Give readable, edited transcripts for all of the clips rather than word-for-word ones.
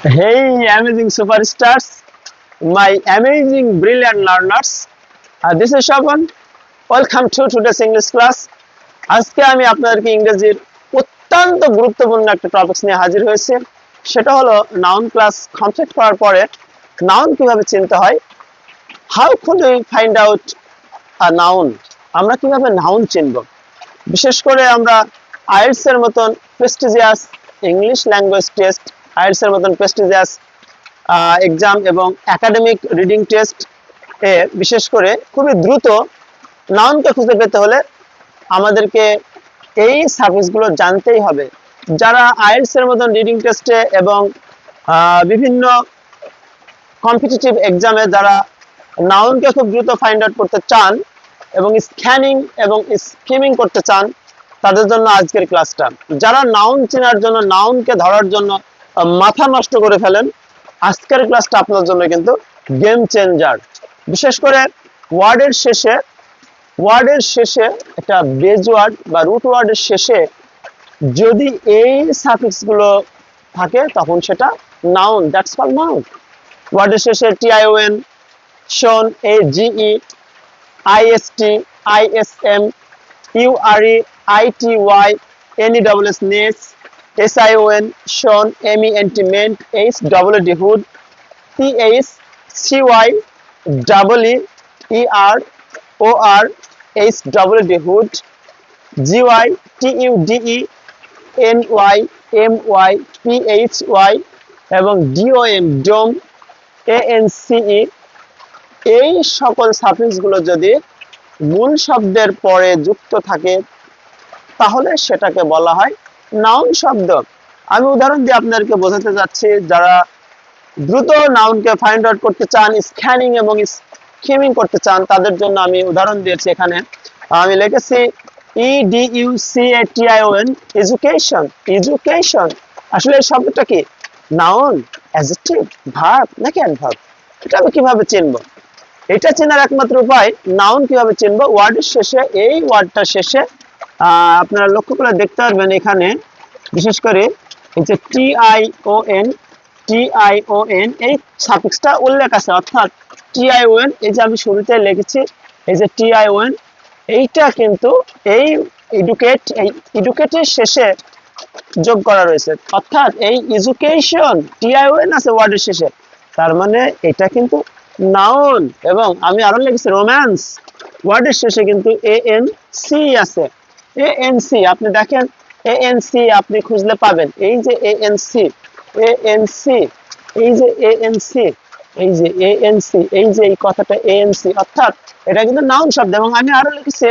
Hey, amazing superstars, my amazing brilliant learners. This is Shaban. Welcome to today's English class. আজকে আমি আপনাদেরকে ইংরেজির অত্যন্ত গুরুত্বপূর্ণ একটা টপিকস নিয়ে হাজির হয়েছে। সেটা হলো নাউন ক্লাস কমপ্লিট করার পরে নাউন কিভাবে চিনতে হয়। How could we find out a noun? আমরা কিভাবে নাউন চিনব? বিশেষ করে আমরা আইএলটিএস এর মতন prestigious English language test, IELTS এর মতন প্রেস্টিজিয়াস এক্সাম এবং একাডেমিক রিডিং টেস্ট এ বিশেষ করে খুবই দ্রুত নাউনকে খুঁজে পেতে হলে আমাদেরকে এই সার্ভিসগুলো জানতেই হবে। যারা আইএলটিএস এর মতন রিডিং টেস্টে এবং বিভিন্ন কম্পিটিটিভ এক্সামে যারা নাউনকে খুব দ্রুত ফাইন্ড আউট করতে চান এবং স্ক্যানিং এবং স্কিমিং করতে চান, তাদের জন্য আজকের ক্লাসটা। যারা নাউন চেনার জন্য, নাউনকে ধরার জন্য মাথা নষ্ট করে ফেলেন, আজকের ক্লাসটা আপনার জন্য কিন্তু গেম চেঞ্জার। বিশেষ করে ওয়ার্ডের শেষে একটা বেজ ওয়ার্ড বা রুট ওয়ার্ডের শেষে যদি এই সাফিক্সগুলো থাকে তখন সেটা নাউন, দ্যাটস কল্ড নাউন। ওয়ার্ডের শেষে T I O N, tion, A G E, I S T, I S M, U R E, I T Y, N E W S, ness, S I O N, sion, M E N T, ment, H W D, hood, T H, C Y, double E, E R, O R, H W D, hood, G Y, T U D E, N Y, M Y, P H Y এবং D O M, ডোম, এএনসিই, এই সকল সাফিক্সগুলো যদি মূল শব্দের পরে যুক্ত থাকে তাহলে সেটাকে বলা হয় নাউন শব্দ। আমি উদাহরণ দিয়ে আপনাদেরকে বোঝাতে যাচ্ছি। যারা দ্রুত নাউনকে ফাইন্ড আউট করতে চান, স্ক্যানিং এবং স্কিমিং করতে চান, তাদের জন্য আমি উদাহরণ দিয়েছি। এখানে আমি লিখেছি EDUCATION, এডুকেশন। এডুকেশন আসলে এই শব্দটা কি? নাউন, অ্যাডজেক্টিভ, ভার্ব নাকি অ্যাডভার্ব? এটা আমি কিভাবে চিনবো? এটা চেনার একমাত্র উপায়, নাউন কিভাবে চিনবো, ওয়ার্ডের শেষে, এই ওয়ার্ডটার শেষে আপনারা লক্ষ্য করে দেখতে পারবেন এখানে বিশেষ করে এই যে টিআইওএন এই সাফিক্সটা উল্লেখ আছে, অর্থাৎ টিআইওএন, এই যে আমি শুরুতে লিখেছি, এই যে টিআইওএন, এইটা কিন্তু এই এডুকেটের শেষে যোগ করা রয়েছে, অর্থাৎ এই এডুকেশন টিআইওএন আছে ওয়ার্ডের শেষে, তার মানে এটা কিন্তু নাউন। এবং আমি আরো লিখেছি রোম্যান্স, ওয়ার্ডের শেষে কিন্তু এএনসি আছে। এএনসি আপনি দেখেন, এএনসি আপনি খুঁজলে পাবেন, এই যে এএনসি, এএনসি, এই যে এএনসি, এই যে এএনসি, এই যে এই কথাটা এএনসি, অর্থাৎ এটা কিন্তু নাউন শব্দ। এবং আমি আরো লিখেছি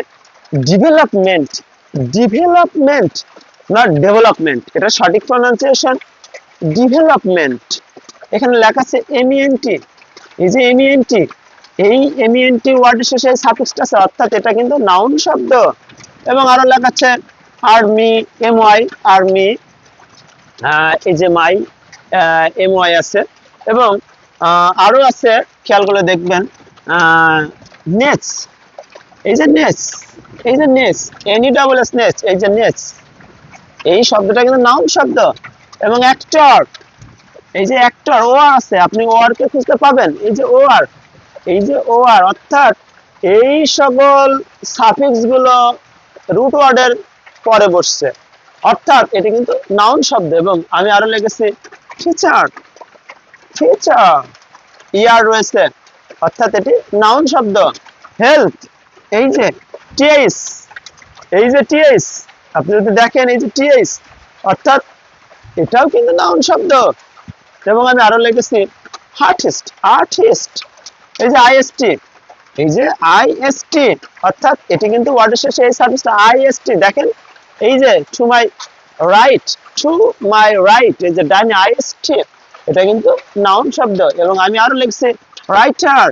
ডেভেলপমেন্ট, ডেভেলপমেন্ট নট ডেভেলপমেন্ট, এটা সঠিক প্রনাউন্সিয়েশন ডেভেলপমেন্ট। এখানে লেখা আছে এমইএনটি, এই যে এমইএনটি, এই এমইএনটি ওয়ার্ডের শেষে সাফিক্সটা আছে, অর্থাৎ এটা কিন্তু নাউন শব্দ। এবং আরো লেখা আছে আর্মি, এমওয়াই, আর্মি, এই যে মাই, এমওয়াই আছে। এবং আরো আছে, খেয়াল করে দেখবেন, নেস, এই যে নেস, এই যে নেস, এনইডব্লিউএস, নেস, এই যে নেস, এই শব্দটা কিন্তু নাউন শব্দ। এবং অ্যাক্টর, এই যে অ্যাক্টর, ওআর আছে, আপনি ওআর কে খুঁজতে পাবেন, এই যে ওআর, এই যে ওআর, অর্থাৎ এই সকল সাফিক্স গুলো রুট ওয়ার্ডের পরে বসছে, অর্থাৎ এটি কিন্তু নাউন শব্দ। এবং আমি আরো লিখেছি টিচার, টিচার, ইয়ার রয়েছে, অর্থাৎ এটি নাউন শব্দ। হেলথ, এই যে টিএইচ, এই যে টিএইচ, আপনি যদি দেখেন এই যে টিএইচ, অর্থাৎ এটাও কিন্তু নাউন শব্দ। এবং আমি আরো লিখেছি আর্টিস্ট, আর্টিস্ট, এই যে আইএসটি, এই যে আইএসটি, অর্থাৎ এটি কিন্তু ওয়ার্ডের শেষে এই সার্ভিসটা আইএসটি। দেখেন এই যে to my right, to my right, এই যে ডাইনে আইএসটি, এটা কিন্তু নাউন শব্দ। এবং আমি আরো লিখছি রাইটার,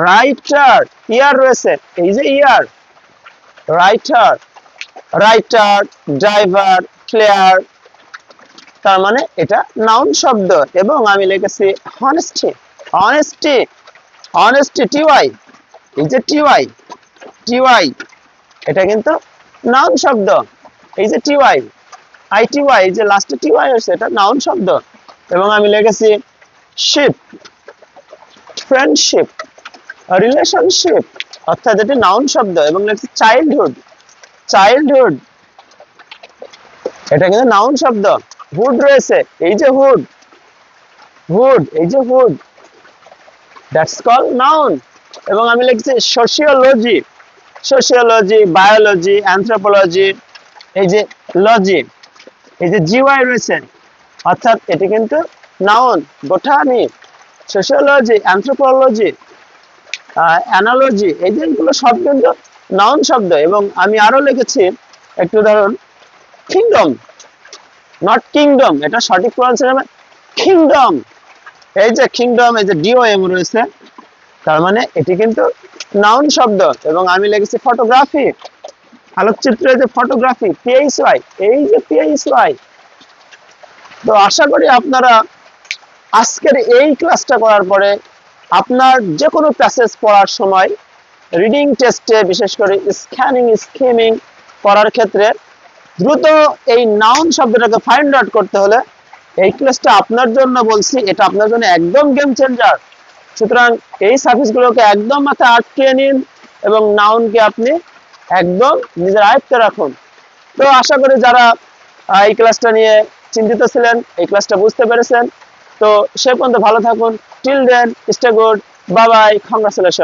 রাইটার, ইয়ার রয়েছে, এই যে ইয়ার, রাইটার, রাইটার, ড্রাইভার, প্লেয়ার, তার মানে এটা নাউন শব্দ। এবং আমি লিখেছি হনেস্টি, অনেস্টি, অনেস্টি, টিওয়াই, এই যে টিওয়াই, টিওয়াই, এটা কিন্তু নাউন শব্দ। এই যে টিওয়াই, আইটিওয়াই, এই যে লাস্টে টিওয়াই আছে, এটা নাউন শব্দ। এবং আমি লিখেছি শিপ, ফ্রেন্ডশিপ, রিলেশনশিপ, অর্থাৎ এটি নাউন শব্দ। এবং লিখেছি চাইল্ডহুড, চাইল্ডহুড, এটা কিন্তু নাউন শব্দ। হুড রয়েছে, এই যে হুড, হুড, এই যে হুড, দ্যাটস কল নাউন। এবং আমি লিখছি সোশিওলজি, সোশিওলজি, বায়োলজি, অ্যানথ্রোপোলজি, এই যে লজি, এই যে জিওয়াই রয়েছে, অর্থাৎ এটি কিন্তু noun. Botany, sociology, anthropology, analogy, এই যে এগুলো সব কিন্তু নাউন শব্দ। এবং আমি আরো লিখেছি একটু উদাহরণ, কিংডম, নট কিংডম, এটা সঠিক প্রনাউন্সিয়েশন কিংডম। এই যে কিংডম, এই যে ডিওএম রয়েছে, তার মানে এটি কিন্তু নাউন শব্দ। এবং আমি লিখেছি ফটোগ্রাফি, আলোকচিত্রের যে ফটোগ্রাফি, পিএইচওয়াই, এই যে পিএইচওয়াই। তো আশা করি আপনারা আজকের এই ক্লাসটা করার পরে আপনার যে কোনো প্যাসেজ পড়ার সময় রিডিং টেস্টে, বিশেষ করে স্ক্যানিং স্কিমিং করার ক্ষেত্রে দ্রুত এই নাউন শব্দটাকে ফাইন্ড আউট করতে হলে এই ক্লাসটা আপনার জন্য বলছি, এটা আপনার জন্য একদম গেম চেঞ্জার। সুতরাং এই সার্ভিসগুলোকে একদম মাথায় আটকে নিন এবং নাউনকে আপনি একদম নিজের আয়ত্তে রাখুন। তো আশা করি যারা এই ক্লাসটা নিয়ে চিন্তিত ছিলেন, এই ক্লাসটা বুঝতে পেরেছেন। তো সে পর্যন্ত ভালো থাকুন। Till then, stay good, bye bye, congratulation.